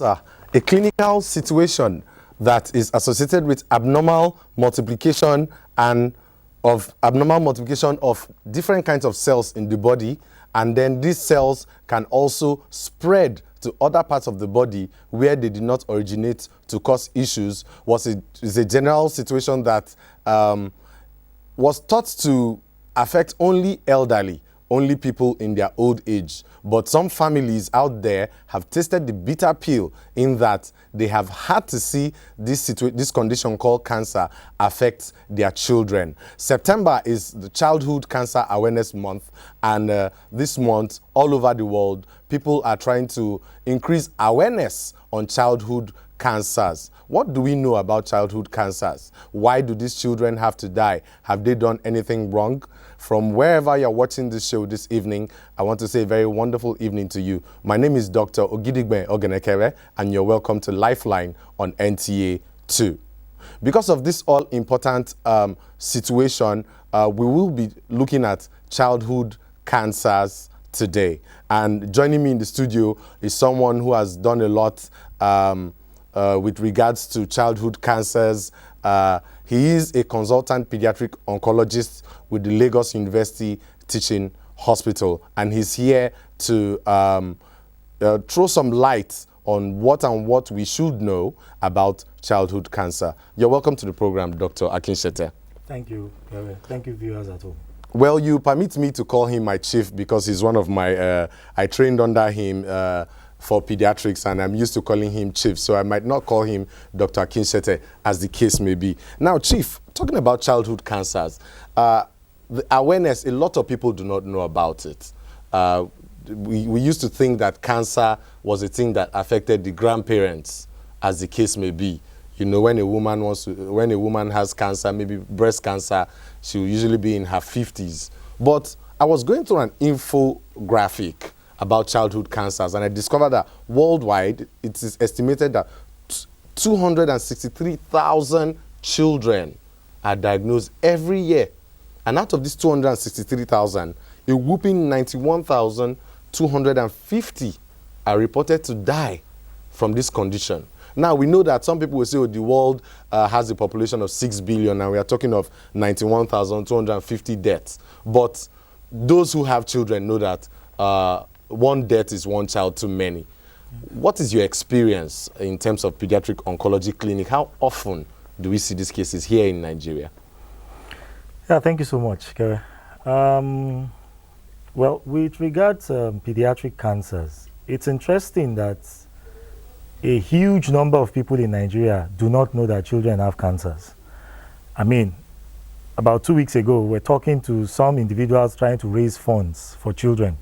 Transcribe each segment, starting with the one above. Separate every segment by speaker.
Speaker 1: A clinical situation that is associated with abnormal multiplication of different kinds of cells in the body, and then these cells can also spread to other parts of the body where they did not originate to cause issues, is a general situation that was thought to affect only elderly, only people in their old age. But some families out there have tasted the bitter pill in that they have had to see this condition called cancer affect their children. September is the Childhood Cancer Awareness Month, and this month, all over the world, people are trying to increase awareness on childhood cancers. What do we know about childhood cancers? Why do these children have to die? Have they done anything wrong? From wherever you're watching this show this evening, I want to say a very wonderful evening to you. My name is Dr. Akinseye Akinsete, and you're welcome to Lifeline on NTA 2. Because of this all-important situation, we will be looking at childhood cancers today. And joining me in the studio is someone who has done a lot with regards to childhood cancers. He is a consultant pediatric oncologist with the Lagos University Teaching Hospital, and he's here to throw some light on what we should know about childhood cancer. You're welcome to the program, Dr. Akinsete.
Speaker 2: Thank you, Gary. Thank you, viewers at home.
Speaker 1: Well, you permit me to call him my chief because he's one of my, I trained under him for pediatrics, and I'm used to calling him chief, so I might not call him Dr. Akinsete, as the case may be. Now, chief, talking about childhood cancers, the awareness, a lot of people do not know about it. We used to think that cancer was a thing that affected the grandparents, as the case may be. You know, when a woman has cancer, maybe breast cancer, she will usually be in her 50s. But I was going through an infographic about childhood cancers, and I discovered that worldwide, it is estimated that 263,000 children are diagnosed every year. And out of these 263,000, a whooping 91,250 are reported to die from this condition. Now, we know that some people will say, oh, the world has a population of 6 billion, and we are talking of 91,250 deaths. But those who have children know that one death is one child too many. What is your experience in terms of pediatric oncology clinic? How often do we see these cases here in Nigeria?
Speaker 2: Yeah, thank you so much, Gary. Well, with regards to pediatric cancers, it's interesting that a huge number of people in Nigeria do not know that children have cancers. I mean, about 2 weeks ago, we're talking to some individuals trying to raise funds for children.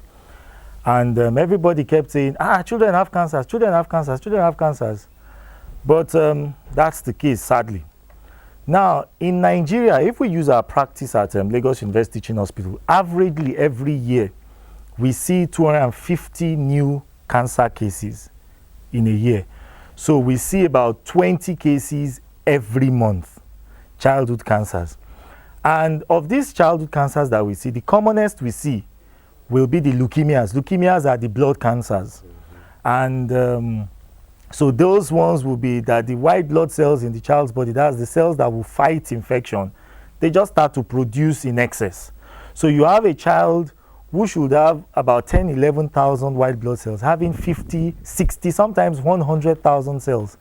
Speaker 2: And everybody kept saying, children have cancers, children have cancers, children have cancers. But that's the case, sadly. Now, in Nigeria, if we use our practice at Lagos University Teaching Hospital, averagely every year, we see 250 new cancer cases in a year. So we see about 20 cases every month, childhood cancers. And of these childhood cancers that we see, the commonest we see will be the leukemias. Leukemias are the blood cancers. And so those ones will be that the white blood cells in the child's body, that's the cells that will fight infection, they just start to produce in excess. So you have a child who should have about 10, 11,000 white blood cells, having 50, 60, sometimes 100,000 cells.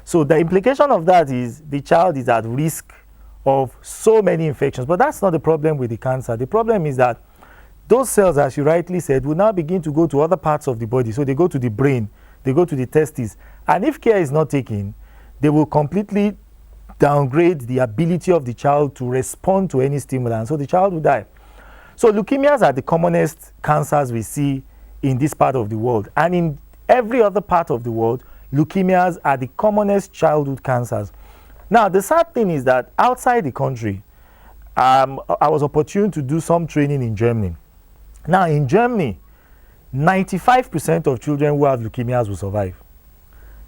Speaker 2: So the implication of that is the child is at risk of so many infections. But that's not the problem with the cancer. The problem is that those cells, as you rightly said, will now begin to go to other parts of the body. So they go to the brain, they go to the testes. And if care is not taken, they will completely downgrade the ability of the child to respond to any stimulant. So the child will die. So leukemias are the commonest cancers we see in this part of the world. And in every other part of the world, leukemias are the commonest childhood cancers. Now, the sad thing is that outside the country, I was opportune to do some training in Germany. Now, in Germany, 95% of children who have leukemias will survive.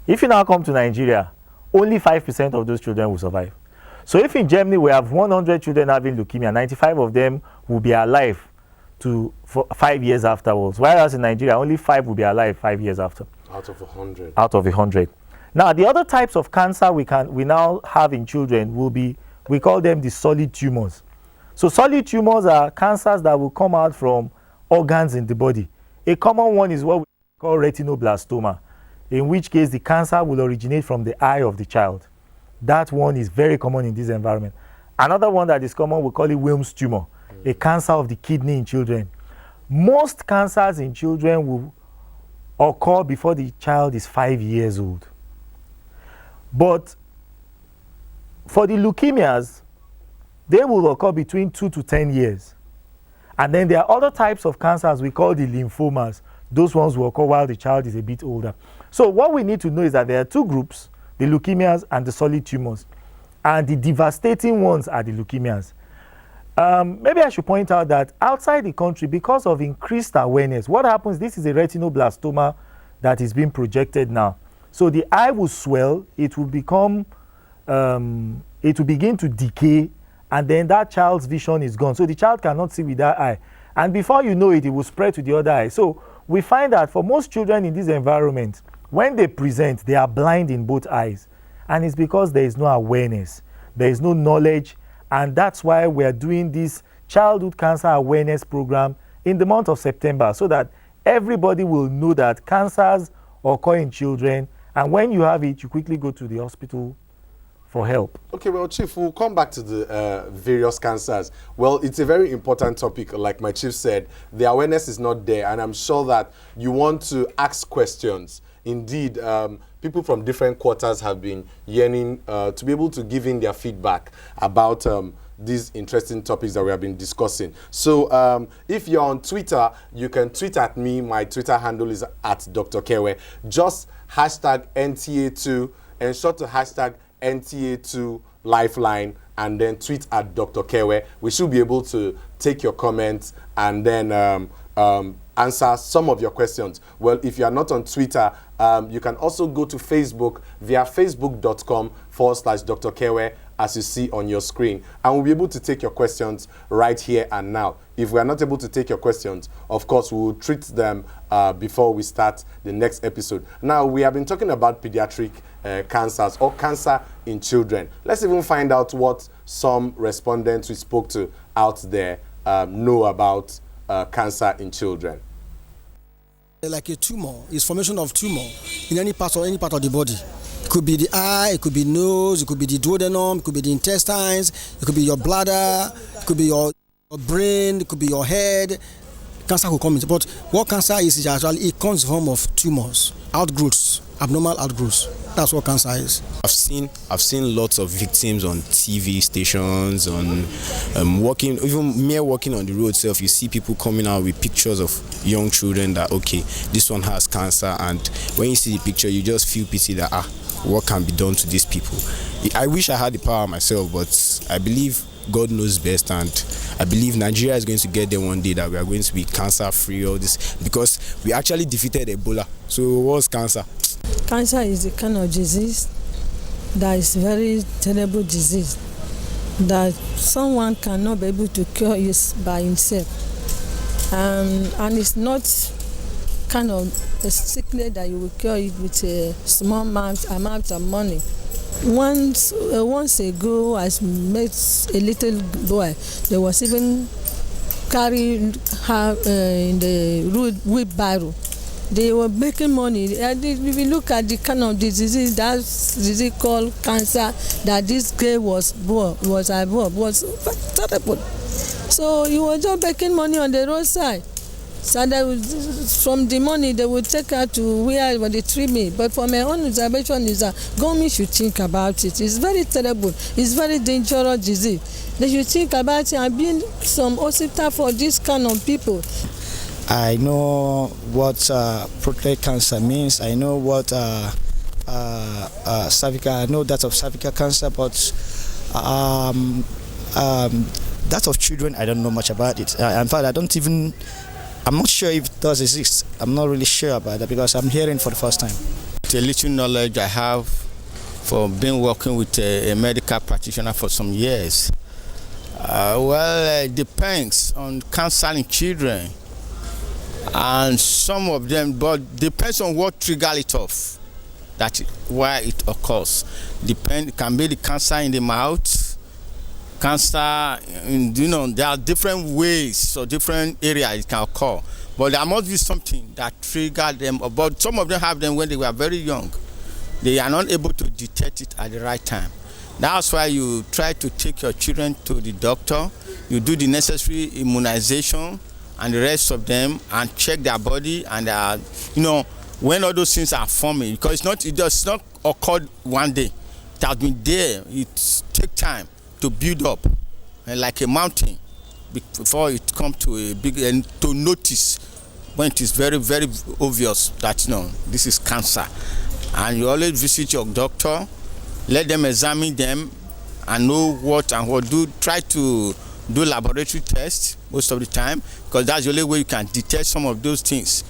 Speaker 2: If you now come to Nigeria, only 5% of those children will survive. So if in Germany we have 100 children having leukemia, 95 of them will be alive for 5 years afterwards. Whereas in Nigeria, only 5 will be alive 5 years after.
Speaker 1: Out of 100.
Speaker 2: Out of 100. Now, the other types of cancer we now have in children will be, we call them the solid tumors. So solid tumors are cancers that will come out from organs in the body. A common one is what we call retinoblastoma, in which case the cancer will originate from the eye of the child. That one is very common in this environment. Another one that is common, we call it Wilms tumor, a cancer of the kidney in children. Most cancers in children will occur before the child is 5 years old. But for the leukemias, they will occur between 2 to 10 years. And then there are other types of cancers we call the lymphomas. Those ones will occur while the child is a bit older. So what we need to know is that there are two groups, the leukemias and the solid tumors. And the devastating ones are the leukemias. Maybe I should point out that outside the country, because of increased awareness, what happens, this is a retinoblastoma that is being projected now. So the eye will swell, it will become, it will begin to decay, and then that child's vision is gone. So the child cannot see with that eye. And before you know it, it will spread to the other eye. So we find that for most children in this environment, when they present, they are blind in both eyes. And it's because there is no awareness, there is no knowledge, and that's why we're doing this childhood cancer awareness program in the month of September, so that everybody will know that cancers occur in children, and when you have it, you quickly go to the hospital for help.
Speaker 1: Okay, well, Chief, we'll come back to the various cancers. Well, it's a very important topic. Like my chief said, the awareness is not there, and I'm sure that you want to ask questions. Indeed, people from different quarters have been yearning to be able to give in their feedback about these interesting topics that we have been discussing. So if you're on Twitter, you can tweet at me. My Twitter handle is at Dr. Kewe. Just hashtag NTA2, ensure to hashtag NTA2 Lifeline, and then tweet at Dr. Kewe. We should be able to take your comments and then answer some of your questions. Well, if you are not on Twitter, you can also go to Facebook via facebook.com/Dr. Kewe, as you see on your screen. And we'll be able to take your questions right here and now. If we are not able to take your questions, of course, we will treat them before we start the next episode. Now, we have been talking about pediatric cancers or cancer in children. Let's even find out what some respondents we spoke to out there know about cancer in children.
Speaker 3: Like a tumor, it's formation of tumor in any part of the body. It could be the eye, it could be nose, it could be the duodenum, it could be the intestines, it could be your bladder, it could be your brain, it could be your head. Cancer could come in. But what cancer is actually, it comes in the form of tumors, outgrowths, abnormal outgrowths. That's what cancer is.
Speaker 4: I've seen lots of victims on TV stations, on walking, even mere walking on the road itself. You see people coming out with pictures of young children that, okay, this one has cancer, and when you see the picture, you just feel pity that, what can be done to these people? I wish I had the power myself, but I believe God knows best, and I believe Nigeria is going to get there one day, that we are going to be cancer-free, all this, because we actually defeated Ebola. So what's cancer?
Speaker 5: Cancer is a kind of disease that is very terrible disease that someone cannot be able to cure it by himself. And it's not kind of a sickness that you will cure it with a small amount of money. Once ago, I met a little boy. They was even carrying her in the wheelbarrow. They were making money. And if you look at the kind of disease, that disease called cancer, that this girl was terrible. So he was just making money on the roadside. So from the money, they would take her to where they treat me. But for my own observation is that government should think about it. It's very terrible. It's very dangerous disease. They should think about it and build some hospital for this kind of people.
Speaker 3: I know what prostate cancer means. I know what cervical. I know that of cervical cancer, but that of children, I don't know much about it. In fact, I'm not sure if it does exist. I'm not really sure about that because I'm hearing for the first time.
Speaker 6: The little knowledge I have for being working with a medical practitioner for some years. It depends on cancer in children. And some of them, but depends on what trigger it off. That why it occurs. It can be the cancer in the mouth, cancer in, there are different ways or different areas it can occur. But there must be something that triggered them. But some of them have them when they were very young. They are not able to detect it at the right time. That's why you try to take your children to the doctor. You do the necessary immunization and the rest of them, and check their body and when all those things are forming, because it does not occur one day. It has been there. It takes time to build up, like a mountain, before it comes to a big, and to notice when it is very, very obvious that this is cancer. And you always visit your doctor, let them examine them and know what and what do. Try to do laboratory tests most of the time, because that's the only way you can detect some of those things.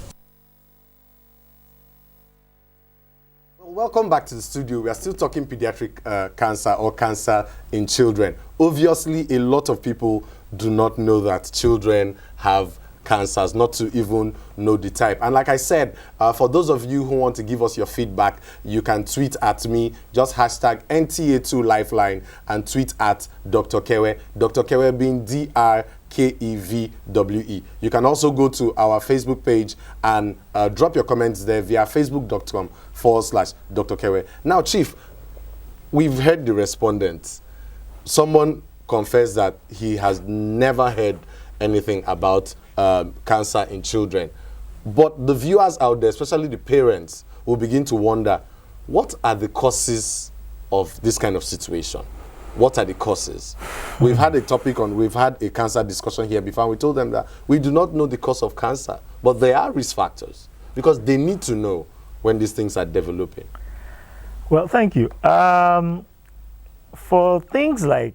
Speaker 1: Welcome back to the studio. We are still talking pediatric cancer or cancer in children. Obviously, a lot of people do not know that children have cancers, not to even know the type. And like I said, for those of you who want to give us your feedback, you can tweet at me, just hashtag NTA2Lifeline, and tweet at Dr. Kewe, Dr. Kewe being DRKEVWE. You can also go to our Facebook page and drop your comments there via facebook.com/Dr. Kewe. Now, Chief, we've heard the respondents. Someone confessed that he has never heard anything about cancer in children. But the viewers out there, especially the parents, will begin to wonder, what are the causes of this kind of situation? What are the causes? We've had a cancer discussion here before, and we told them that we do not know the cause of cancer, but there are risk factors, because they need to know when these things are developing.
Speaker 2: Well, thank you. For things like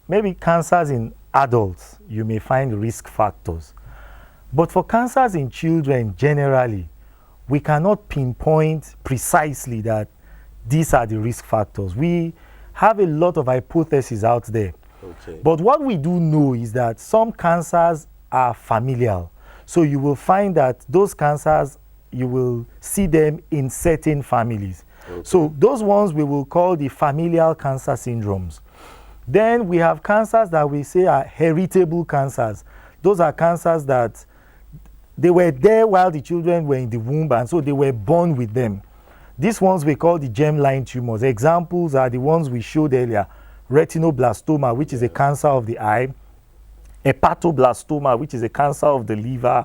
Speaker 2: maybe cancers in adults, you may find risk factors. But for cancers in children generally, we cannot pinpoint precisely that these are the risk factors. We have a lot of hypotheses out there.
Speaker 1: Okay.
Speaker 2: But what we do know is that some cancers are familial. So you will find that those cancers, you will see them in certain families. Okay. So those ones we will call the familial cancer syndromes. Then we have cancers that we say are heritable cancers. Those are cancers that they were there while the children were in the womb, and so they were born with them. These ones we call the germline tumors. Examples are the ones we showed earlier: retinoblastoma, which is a cancer of the eye; hepatoblastoma, which is a cancer of the liver;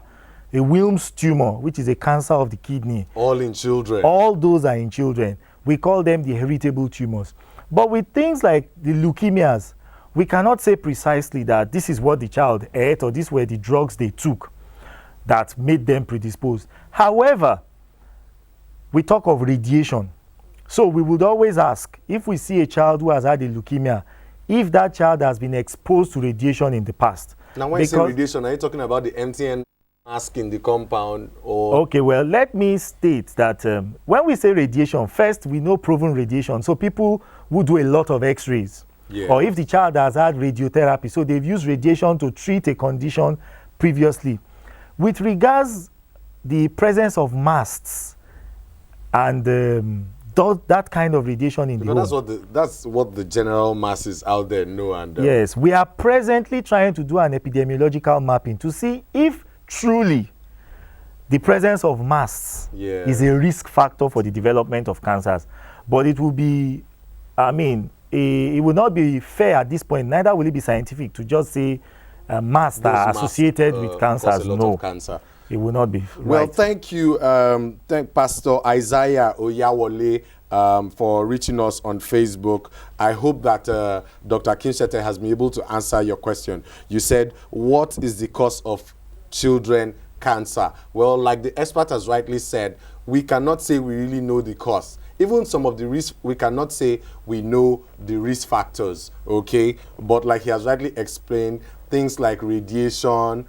Speaker 2: a Wilms tumor, which is a cancer of the kidney.
Speaker 1: All in children.
Speaker 2: All those are in children. We call them the heritable tumors. But with things like the leukemias, we cannot say precisely that this is what the child ate or these were the drugs they took that made them predisposed. However, we talk of radiation. So we would always ask, if we see a child who has had a leukemia, if that child has been exposed to radiation in the past.
Speaker 1: Now, when you say radiation, are you talking about the MTN mask in the compound? Or?
Speaker 2: Okay, well, let me state that when we say radiation, first, we know proven radiation. So people who do a lot of x-rays, or if the child has had radiotherapy, so they've used radiation to treat a condition previously. With regards the presence of masts and that kind of radiation in the home.
Speaker 1: That's what the general masses out there know. And
Speaker 2: yes, we are presently trying to do an epidemiological mapping to see if truly the presence of masts is a risk factor for the development of cancers. But it will be, it will not be fair at this point, neither will it be scientific to just say masts are associated with cancers. No,
Speaker 1: cancer.
Speaker 2: It will not be
Speaker 1: Well,
Speaker 2: right.
Speaker 1: thank you, thank Pastor Isaiah Oyawole for reaching us on Facebook. I hope that Dr. Akinsete has been able to answer your question. You said, what is the cause of children cancer? Well, like the expert has rightly said, we cannot say we really know the cause. Even some of the risk, we cannot say we know the risk factors, okay? But like he has rightly explained, things like radiation,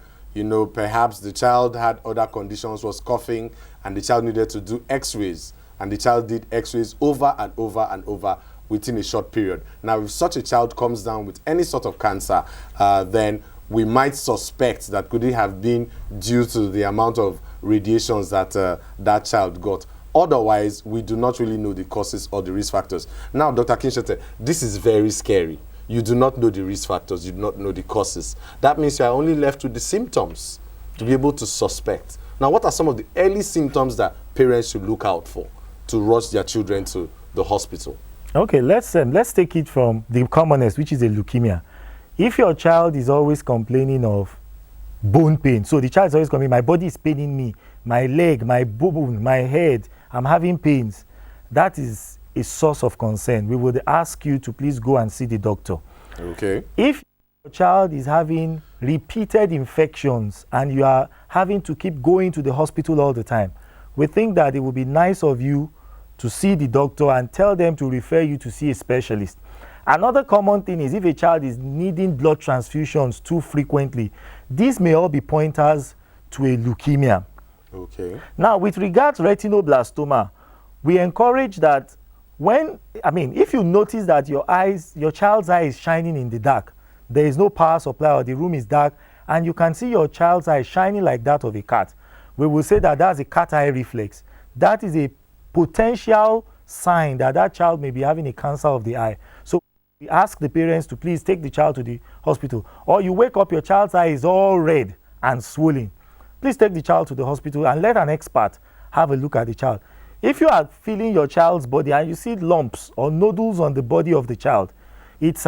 Speaker 1: perhaps the child had other conditions, was coughing, and the child needed to do x-rays, and the child did x-rays over and over and over within a short period. Now, if such a child comes down with any sort of cancer, then we might suspect that could it have been due to the amount of radiations that that child got. Otherwise, we do not really know the causes or the risk factors. Now, Dr. Akinsete, this is very scary. You do not know the risk factors, you do not know the causes. That means you are only left with the symptoms to be able to suspect. Now, what are some of the early symptoms that parents should look out for to rush their children to the hospital?
Speaker 2: Okay, let's take it from the commonest, which is a leukemia. If your child is always complaining of bone pain, so the child is always complaining, my body is paining me, my leg, my bone, my head, I'm having pains, that is a source of concern. We would ask you to please go and see the doctor.
Speaker 1: Okay.
Speaker 2: If your child is having repeated infections and you are having to keep going to the hospital all the time, we think that it would be nice of you to see the doctor and tell them to refer you to see a specialist. Another common thing is if a child is needing blood transfusions too frequently, these may all be pointers to a leukemia.
Speaker 1: Okay.
Speaker 2: Now, with regards to retinoblastoma, we encourage that if you notice that your child's eye is shining in the dark, there is no power supply or the room is dark, and you can see your child's eye shining like that of a cat, we will say that that's a cat eye reflex. That is a potential sign that that child may be having a cancer of the eye. So we ask the parents to please take the child to the hospital. Or you wake up, your child's eye is all red and swollen. Please take the child to the hospital and let an expert have a look at the child. If you are feeling your child's body and you see lumps or nodules on the body of the child, if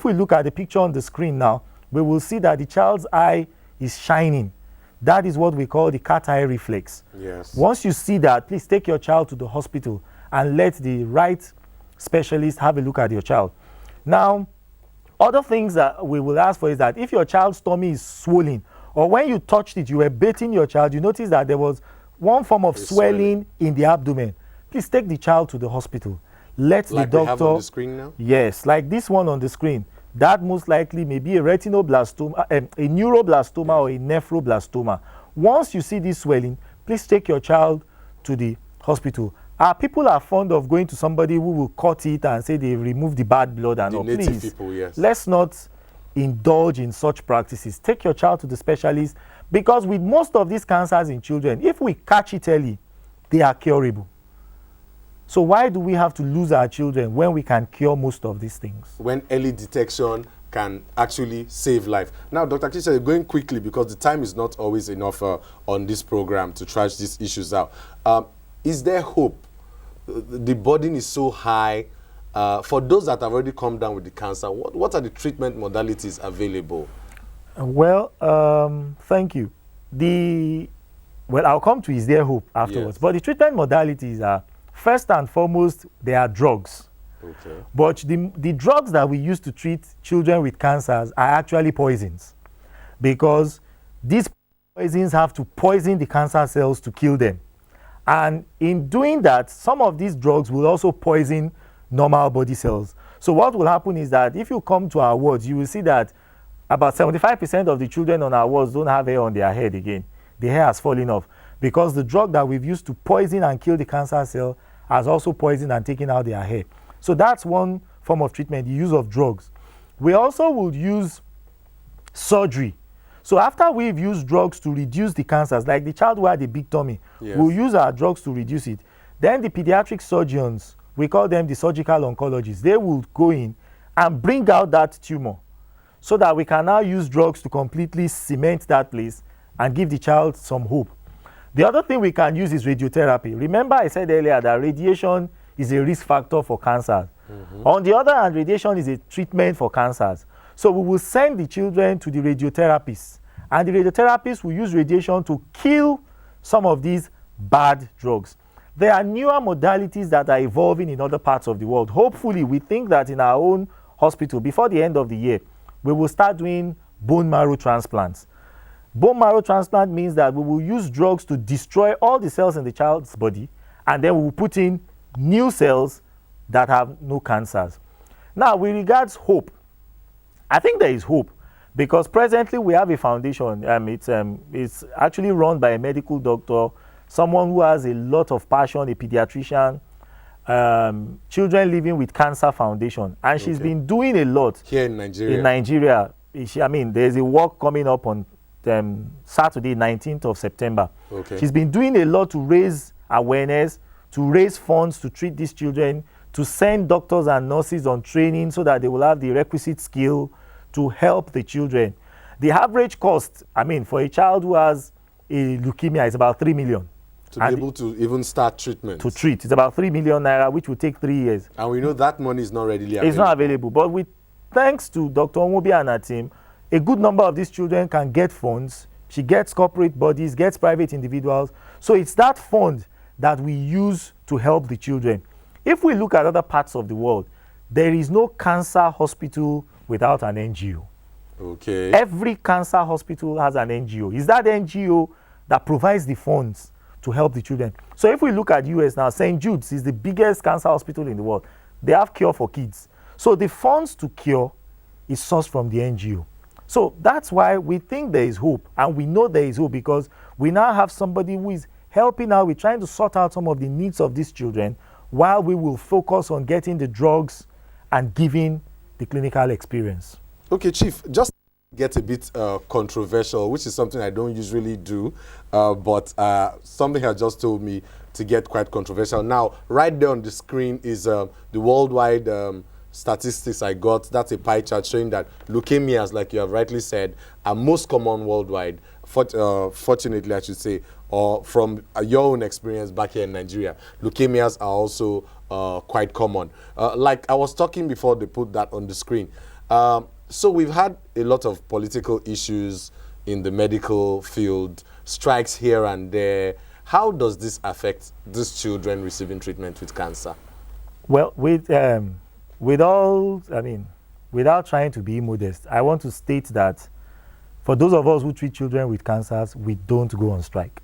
Speaker 2: we look at the picture on the screen now, we will see that the child's eye is shining. That is what we call the cat eye reflex.
Speaker 1: Yes.
Speaker 2: Once you see that, please take your child to the hospital and let the right specialist have a look at your child. Now, other things that we will ask for is that if your child's tummy is swollen, or when you touched it, you were bathing your child, you notice that there was one form of swelling in the abdomen, please take the child to the hospital. Let the doctor...
Speaker 1: Like we have on the screen now?
Speaker 2: Yes, like this one on the screen. That most likely may be a retinoblastoma, a neuroblastoma or a nephroblastoma. Once you see this swelling, please take your child to the hospital. People are fond of going to somebody who will cut it and say they remove the bad blood and all.
Speaker 1: Native
Speaker 2: Please,
Speaker 1: people, yes.
Speaker 2: let's not indulge in such practices. Take your child to the specialist, because with most of these cancers in children, if we catch it early, they are curable. So why do we have to lose our children when we can cure most of these things?
Speaker 1: When early detection can actually save life. Now, Dr. Akinseye, going quickly because the time is not always enough on this program to trash these issues out. Is there hope? The burden is so high. For those that have already come down with the cancer, what are the treatment modalities available?
Speaker 2: Well, thank you. I'll come to is there hope afterwards. Yes. But the treatment modalities are, first and foremost, they are drugs.
Speaker 1: Okay.
Speaker 2: But the drugs that we use to treat children with cancers are actually poisons, because these poisons have to poison the cancer cells to kill them. And in doing that, some of these drugs will also poison normal body cells. So what will happen is that if you come to our wards, you will see that about 75% of the children on our wards don't have hair on their head again. The hair has fallen off because the drug that we've used to poison and kill the cancer cell has also poisoned and taken out their hair. So that's one form of treatment, the use of drugs. We also would use surgery. So after we've used drugs to reduce the cancers, like the child who had a big tummy, yes, we'll use our drugs to reduce it. Then the pediatric surgeons, we call them the surgical oncologists, they will go in and bring out that tumor so that we can now use drugs to completely cement that place and give the child some hope. The other thing we can use is radiotherapy. Remember I said earlier that radiation is a risk factor for cancers. Mm-hmm. On the other hand, radiation is a treatment for cancers. So we will send the children to the radiotherapists, and the radiotherapists will use radiation to kill some of these bad drugs. There are newer modalities that are evolving in other parts of the world. Hopefully, we think that in our own hospital, before the end of the year, we will start doing bone marrow transplants. Bone marrow transplant means that we will use drugs to destroy all the cells in the child's body, and then we will put in new cells that have no cancers. Now, with regards hope, I think there is hope, because presently we have a foundation. It's actually run by a medical doctor, someone who has a lot of passion, a pediatrician, Children Living with Cancer Foundation, and she's been doing a lot
Speaker 1: here in Nigeria.
Speaker 2: there's a walk coming up on Saturday, 19th of September.
Speaker 1: Okay.
Speaker 2: She's been doing a lot to raise awareness, to raise funds to treat these children, to send doctors and nurses on training so that they will have the requisite skill to help the children. The average cost, for a child who has a leukemia is about 3 million.
Speaker 1: To be able to even start treatment.
Speaker 2: To treat. It's about 3 million naira, which will take 3 years.
Speaker 1: And we know that money is not readily available.
Speaker 2: It's not available. But thanks to Dr. Omobi and her team, a good number of these children can get funds. She gets corporate bodies, gets private individuals. So it's that fund that we use to help the children. If we look at other parts of the world, there is no cancer hospital without an NGO.
Speaker 1: Okay.
Speaker 2: Every cancer hospital has an NGO. It's that NGO that provides the funds to help the children. So if we look at US now, St. Jude's is the biggest cancer hospital in the world. They have cure for kids. So the funds to cure is sourced from the NGO. So that's why we think there is hope. And we know there is hope because we now have somebody who is helping out with trying to sort out some of the needs of these children while we will focus on getting the drugs and giving the clinical experience.
Speaker 1: Okay, Chief, just get a bit controversial, which is something I don't usually do, but something has just told me to get quite controversial. Now, right there on the screen is the worldwide statistics I got. That's a pie chart showing that leukemias, like you have rightly said, are most common worldwide, fortunately I should say, or from your own experience back here in Nigeria. Leukemias are also quite common. Like I was talking before they put that on the screen. So we've had a lot of political issues in the medical field, strikes here and there. How does this affect these children receiving treatment with cancer?
Speaker 2: Well, without trying to be modest, I want to state that for those of us who treat children with cancers, we don't go on strike.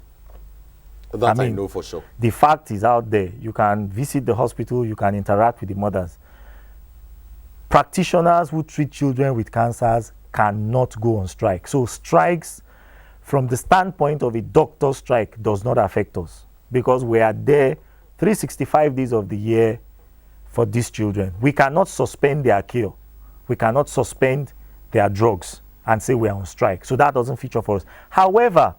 Speaker 1: That I know for sure.
Speaker 2: The fact is out there. You can visit the hospital, you can interact with the mothers. Practitioners who treat children with cancers cannot go on strike. So strikes, from the standpoint of a doctor strike, does not affect us because we are there 365 days of the year for these children. We cannot suspend their cure. We cannot suspend their drugs and say we are on strike. So that doesn't feature for us. However,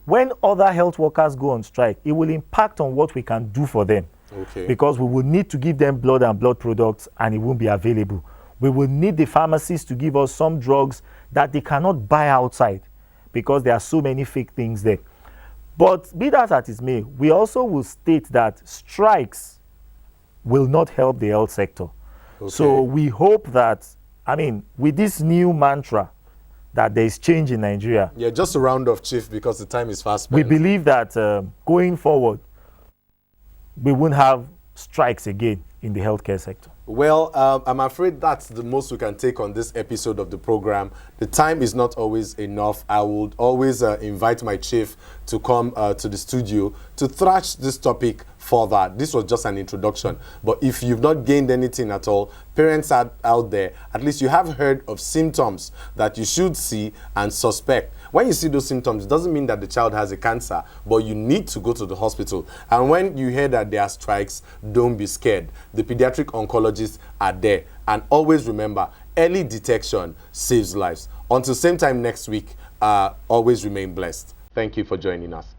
Speaker 2: when other health workers go on strike, it will impact on what we can do for them.
Speaker 1: Okay.
Speaker 2: Because we will need to give them blood and blood products and it won't be available. We will need the pharmacists to give us some drugs that they cannot buy outside because there are so many fake things there. But be that as it may, we also will state that strikes will not help the health sector.
Speaker 1: Okay.
Speaker 2: So we hope that, with this new mantra, that there is change in Nigeria.
Speaker 1: Yeah, just to round off, Chief, because the time is fast spent.
Speaker 2: We believe that going forward, we won't have strikes again in the healthcare sector.
Speaker 1: Well, I'm afraid that's the most we can take on this episode of the program. The time is not always enough. I would always invite my chief to come to the studio to thrash this topic further. This was just an introduction. But if you've not gained anything at all, parents out there, at least you have heard of symptoms that you should see and suspect. When you see those symptoms, it doesn't mean that the child has a cancer, but you need to go to the hospital. And when you hear that there are strikes, don't be scared. The pediatric oncologists are there. And always remember, early detection saves lives. Until same time next week, always remain blessed. Thank you for joining us.